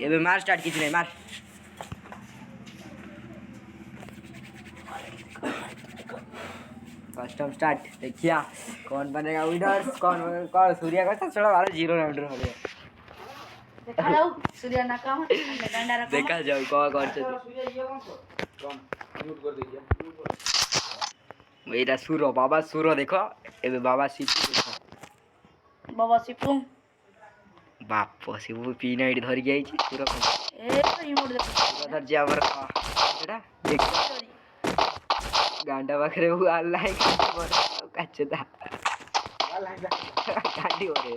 ये मार स्टार्ट किसी नहीं मार कस्टम स्टार्ट देखिया कौन बनेगा विनर कौन कौन सूर्या का था थोड़ा वाला 0 राउंड हो गया देखा जाओ सूर्या ना काम डंडा रखो देखा जाओ कौन से कौन म्यूट कर दीजिए मेरा सूरो बाबा सूरो देखो ए बाबा सिपू देखो बाबा सिपू बाप सिपू पी9 धर गई छी सूरो ए रिमोट देखो सूरो धर जे हमर एटा देख गांडा बकरे वो अल्लाह का कच्चदा गाड़ी हो रे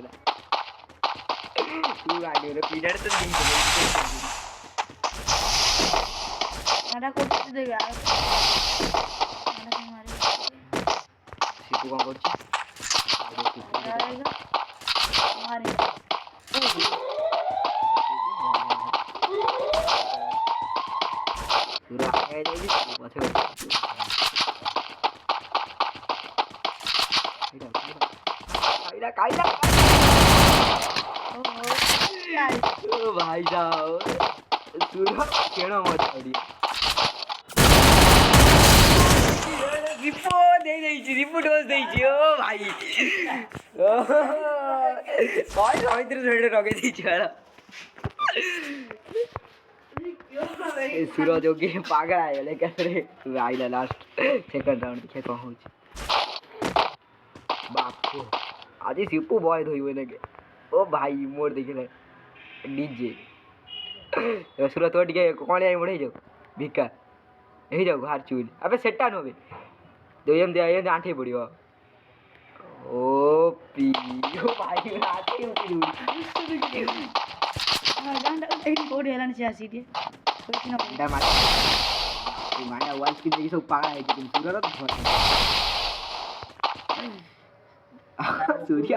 तू गाड़ी रे पीडर तो दिन मारा कोट दे गया मारा मारे सिपू कौन करछि मारे पूरा आगे जाई पछे काइला ओ भाई साहब सूरा केणो मत पड़ी रिपो दे देई रिपो डोज देई ओ भाई कौन समित्र छोड़े रगे दी छाड़ा सूरज जोगी पागल आयो ले करे आइला लास्ट सेकंड राउंड के कौन हो बाप को आज सिपू बॉय धोई हुए लगे ओ भाई मोड़ देखले डीजे सूरज तो टिके कोन आई मोड़े जाओ भिका एही जाओ घर चूल अबे सेटा नोबे दोयम दे आए आंठे पड़ियो ओ पी ओ भाई आंठे उड़ी गांडा एक कोड हेलान से आसी दे कोई ना गांडा मार तू गांडा वाल की देखि सब पागल है तुम सूर्या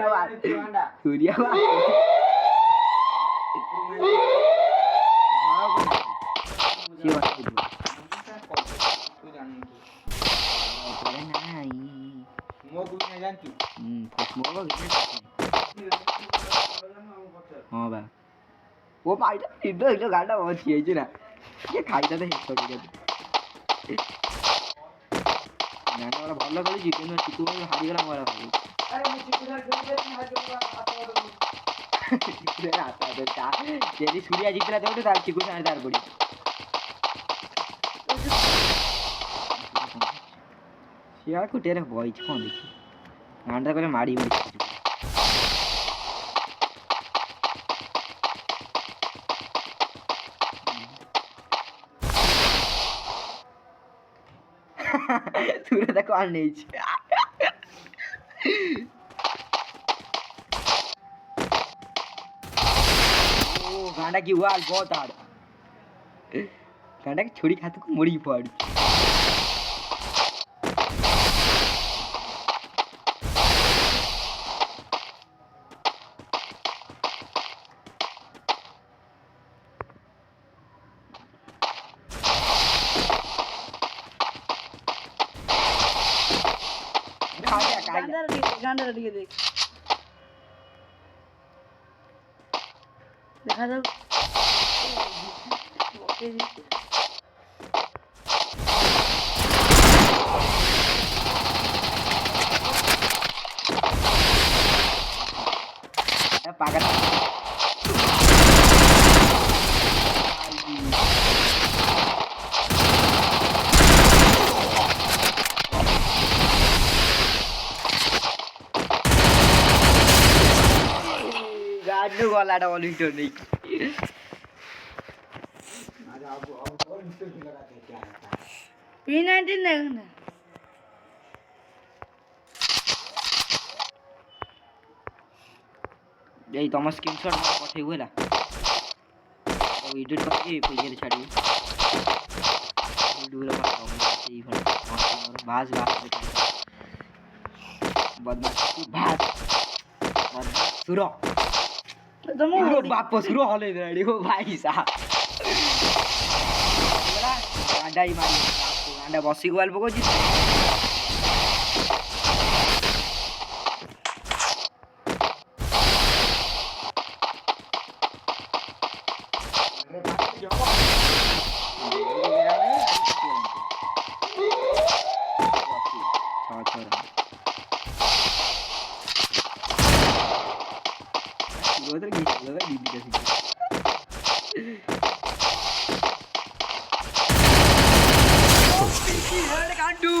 हाँ बा वो पाइटा इधर इधर गाड़ा बहुत चाहिए ना ये खाइता था हिस्सा के ना वाला भल्ला कर जीते ना चिकू में हारी गला वाला भाई अरे मैं चिकूला आता तो ता यदि सूर्या जीतला तो तार चिकू से तार पड़ी सिया को तेरे बॉय कौन देखी गांडा करे मारी मुड़ी सूर्य तक कौन नहीं ओ गांडा की वाल बहुत हार्ड गांडा की छोड़ी खाते को मुड़ी पड़ी गांडा रेडी देख देखा जाओ ओके जी पागल गाड़ू वाला डबल हिट नहीं अरे अब और इंस्टेंट लगाते हैं क्या है P19 देखना यही तो हम स्क्रीनशॉट पठे हुए ला तो एडिट करके पीछे छाड़ी वीडियो ला पाऊंगा यही भर बाज बाज सुरो तुम बाप सुरो हले रेडी हो भाई साहब गांडा ही मारी गांडा बसी गोल पको जी କେତେବେଳେ ଗୀତ ଗାଇବା ଦିଦିଟା ଗାଣ୍ଡୁ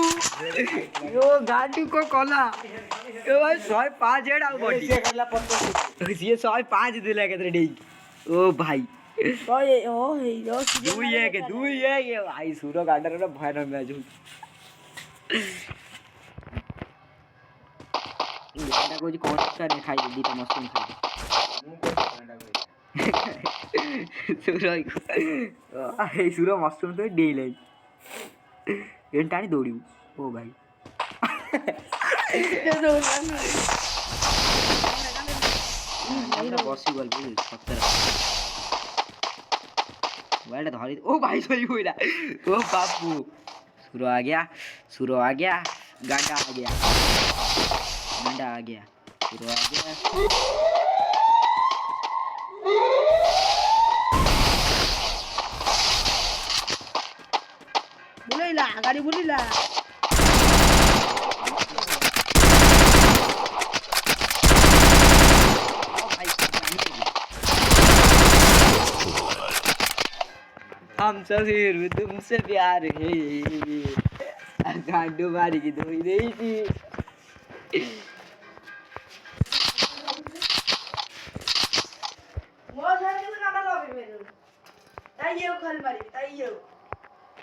ଗାଣ୍ଡୁ କଣ କଲା ଏ ଭାଇ 105 ହେଡ ଆଉ ବଡି ସିଏ କରିଲା 50 ସିଏ 105 ଦେଲା କେତେ ଡେଇକି ଓ ଭାଇ ଦୁଇ ଏକ ଭାଇ ସୁର ଗାଣ୍ଡର ଭୟାନକ ମ୍ୟାଚ୍ ହଉଛି ଗାଣ୍ଡା କହୁଛି କଣ ଖାଇଦେ ଦିଟା ମସ୍ତ ଖାଇଦେ ମୁଁ କହୁଛି ଗାଣ୍ଡା ସୁର ସୁର ମସ୍ତ ତ ଡେଇଲାଇ ଏନ୍ ଟାଣି ଦୌଡ଼ିବୁ ଓ ଭାଇ ବସିଗଲ ସତରେ मोबाइल धरी ओ भाई सही हुआ ओ बापू सुरो आ गया गांडा आ गया सुरो आ गया बुलेला गाड़ी बुलेला हमसे फिर भी तुमसे प्यार है गांडू मारी की धोई नहीं थी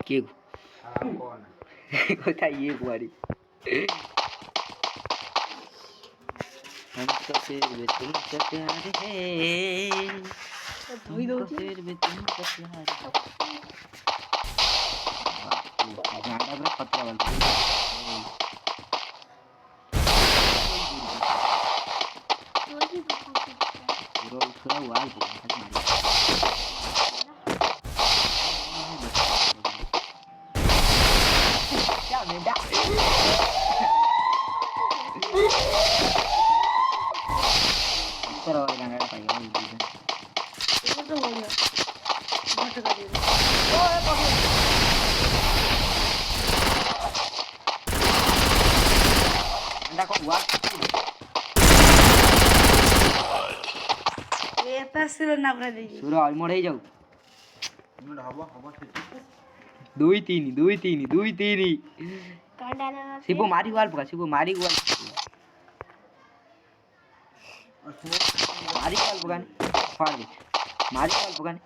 क्यों कौन कोता ये कुआरी हमसे फिर भी तुमसे प्यार है धोई दो फिर भी तुमसे प्यार है गांडा पूरा खतरा वाला पूरा वाल क्या बेटा तरह गांडा पाएगा तो हो गया घट का दे गांडा को वाल ये पैसे ना कर दे सुरो अलमोड़ हे जाऊ मिनट हवा ठीक दुई तीन कांडा ना शिबू मारी वाल पका शिबू मारी वाल पकाने फाड़ दे मारी वाल पकाने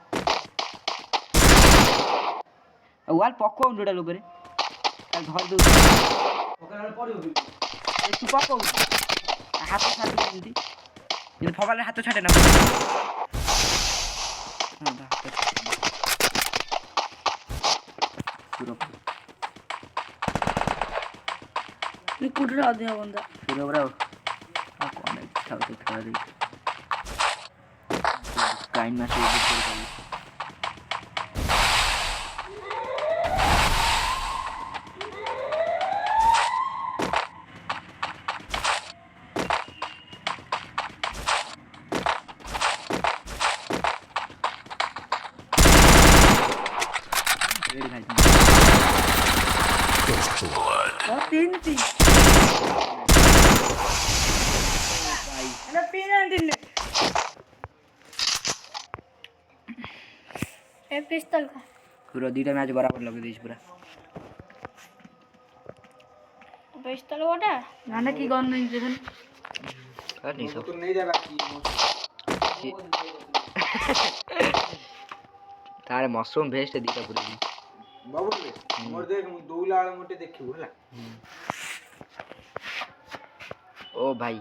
वाल पको उंडा लोबरे कल धर दो पकड़ाल पड़ियो तू पको हाथ छाड़ दे ये फगाले हाथ छाड़े ना हां दा पूरा ये कुटरा दे बंदा पूरा ब्रो आ कौन है छाव तो खा दे काइन में से कर और तीन अरे पेनल्टी ले ए पिस्तौल का पूरा दीटा मैच बराबर लगे देश पूरा पिस्तौल ওটা গানে কি গন নাই দেখেন আর नहीं सब तो नहीं जाएगा कि तारे मशरूम भेस्ट दीटा पूरा बाबू रे मोर देख दौला वाला मोटे देखियो होला ओ भाई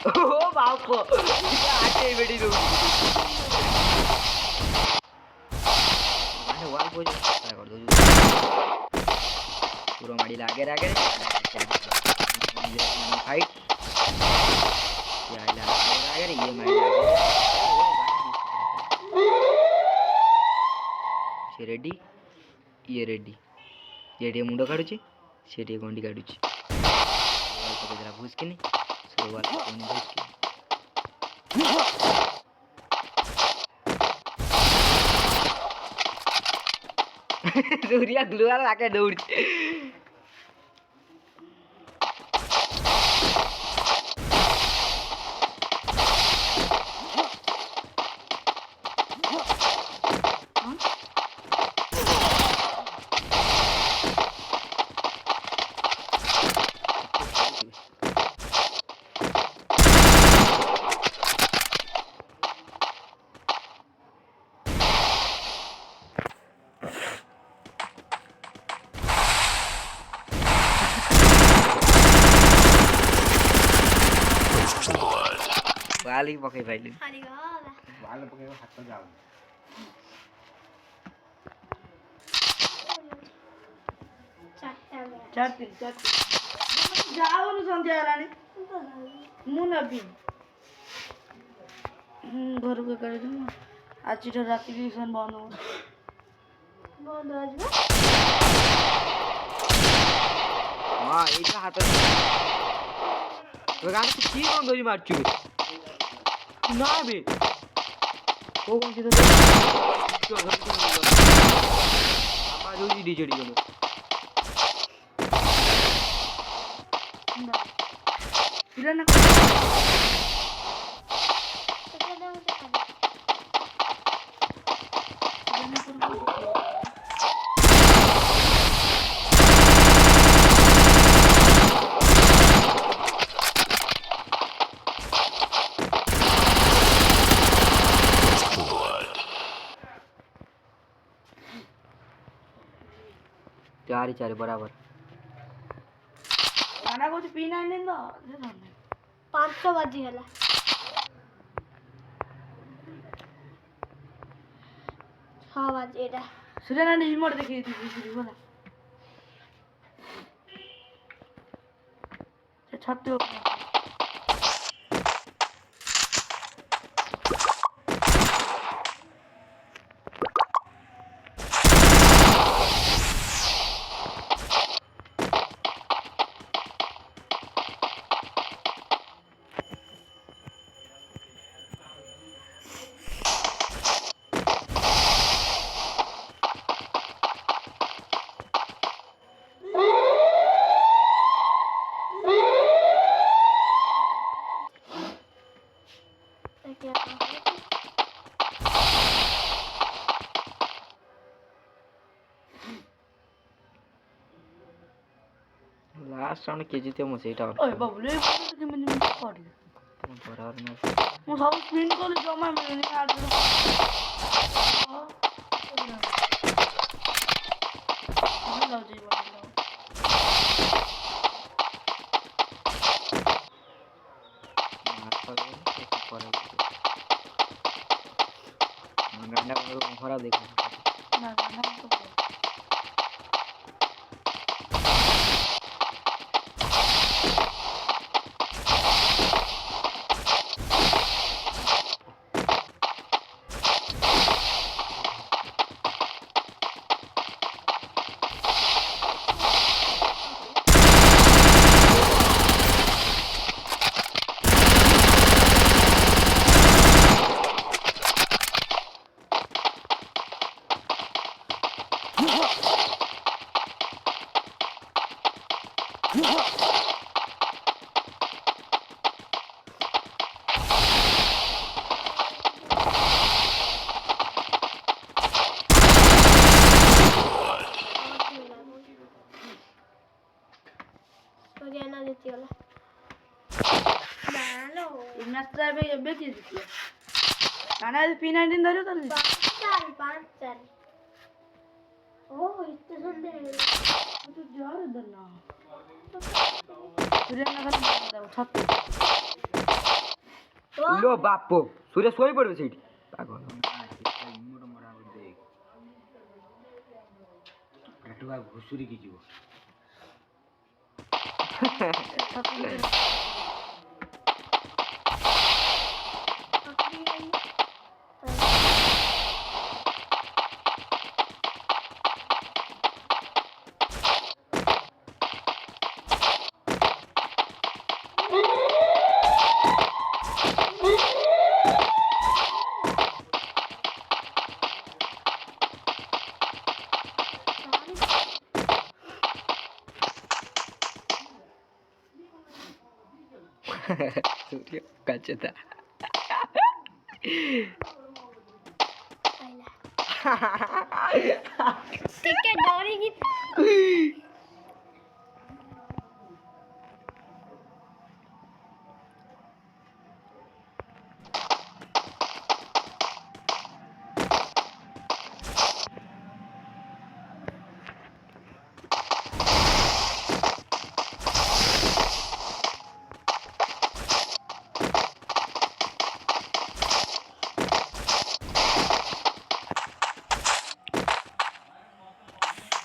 ओ बाप आटे बेटी दो माने वाल पोज कर दो पूरा माड़ी लागे फाइट या लागे रे ये माड़ी लागे से रेडी ये रेडी ये मुंड काढुची से गंडी काढुची जरा भूस के नहीं वाल सूर्या ग्लुआर आके दौड़ वाली पके पाइले वाल पकेगा हाथ पर जाओ ଚାଟି ଯାଉନୁ ସନ୍ଧ୍ୟା ହେଲାଣି ମୁଁ ନେବି ଘରକୁ ଏକାଳେ ଯିବୁ ଆଜିଠାରୁ ରାତି ଟ୍ୟୁସନ୍ ବନ୍ଦ ହେବ हां एटा हात तो गाने की कोन दोरी मारछु ना बे ओ कोन की तो आपा जोजी डी चढ़ी गलो ପିଲା चार ही चार बराबर खाना कुछ पीना नहीं तो 500 बाजी गला 6 बाजी एटा सूर्य नानी रिमोट देखी थी बोला छत्ते लास्ट राउंड के जीते मो सेटा ओए बबलू ये फोटो के मैंने पड़ी बराबर ना ମୁଁ ସବୁ ପ୍ରିଣ୍ଟ କଲି ଜମା ମିଳୁନି गांडा को खराब देखो सोरियाना देती होला नालो ମ୍ୟାଚ୍ ଏବେ ଏବେ କିଏ ଜିତିଲା କାଣା ଆଜି P19 ଧରିବ ତାହେଲେ 5 ओ इतने सुंदर ତୁ ଜୋର ଧରନା सूर्य ना खाली ଛତୁ लो बापो सूर्य सोई पड़बे सेठी पागल इमोट मरा देख काटुआ घुसुरी की जीव सूर्य कचता टिकट डोरी की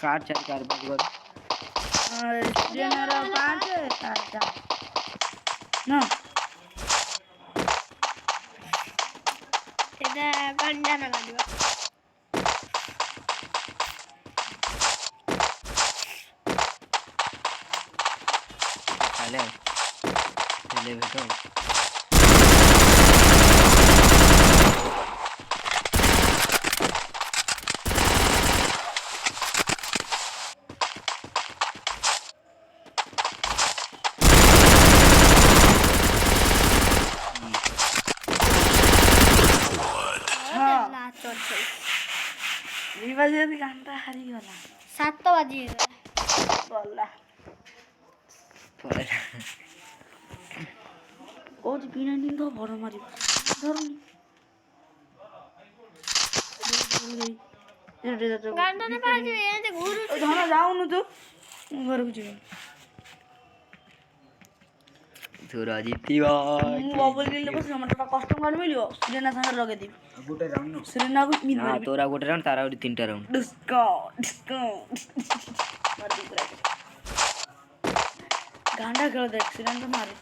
कार 4 कार 5 गोल स्टुडियनर 5 तार 4 ना এটা গন্ডা না লাগবে चले चले बेटो না চলছে বিবাজে গানটা হারিয়ে গেল 7টা বাজিয়ে গেল বললা ও যে বিনা নিন্দ বড় মারি ধরুন গানটা না বাজে এতে ঘুরু ধরা যাও তো ঘরକୁ ଯିବି তোরা জিতিবা ମୁଁ ବବଲ ଗିଲେ ବସି ଆମର କଷ୍ଟମ କାର୍ଡ ମିଳିବ ସୁରେନା ସାଙ୍ଗରେ ଲଗେଇଦେବି गोटे राउंड न ସୁରେନାକୁ ମିଲ हां तोरा गोटे राउंड तारा गोटे 3टा राउंड गांडा खेल देख सुरेना तो मारे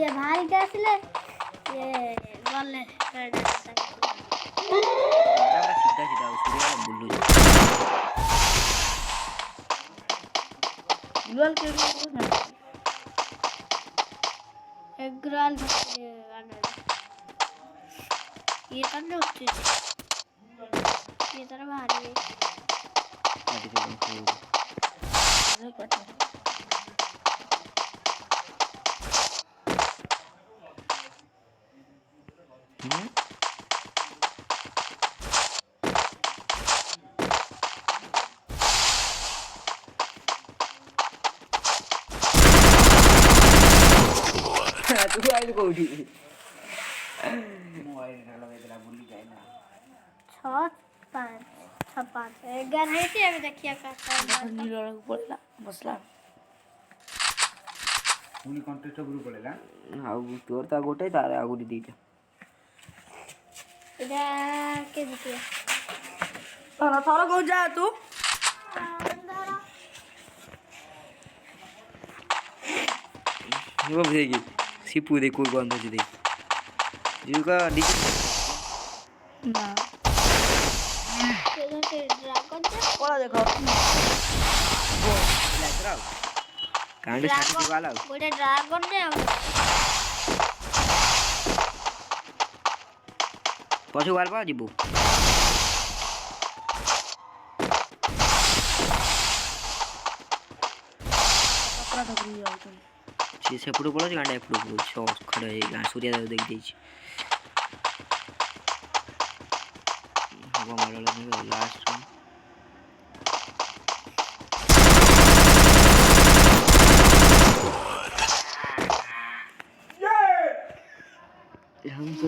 ये भाई कैसले ये गले सीधा सीधा सूर्य बुल्लू दुआल के ना एग्राल ये करने होते ये तरह भारी आदि को तू आइल कोठी मोबाइल ना लगे तेरा भूल जाए ना 6 5 11 ହେଇଛି ଏବେ ଦେଖିଆ କାକା नीलକୁ ପଡିଲା ବସଲା पुनी कॉन्टेस्ट ग्रुप पड़ेला ଆଉ ତୋର ତା ଗୋଟେ ତାର ଆଉ ଗୋଟେ ଦିଟା ଏଟା କେ ଜିତିଆ ଥର ଥର କହୁ ଯା ତୁ वो देगी सिपू दे कोई बंद हो दे जुगा डीजे ନା ଏଟା କେ ଡ୍ରାଗନ କଳା ଦେଖ लाइट्राव कांडे साथी वाला ଗୋଟେ ଡ୍ରାଗନ ରେ ଆଉ पछो वाल पा जिबो କପଡ଼ା ଧରି ଯାଉଛନ୍ତି से सेपटो पड़ो गांडा एपटो पड़ो छो खड़े गा सूर्य देव देख देछि हवा मारला नहीं लास्ट हम तो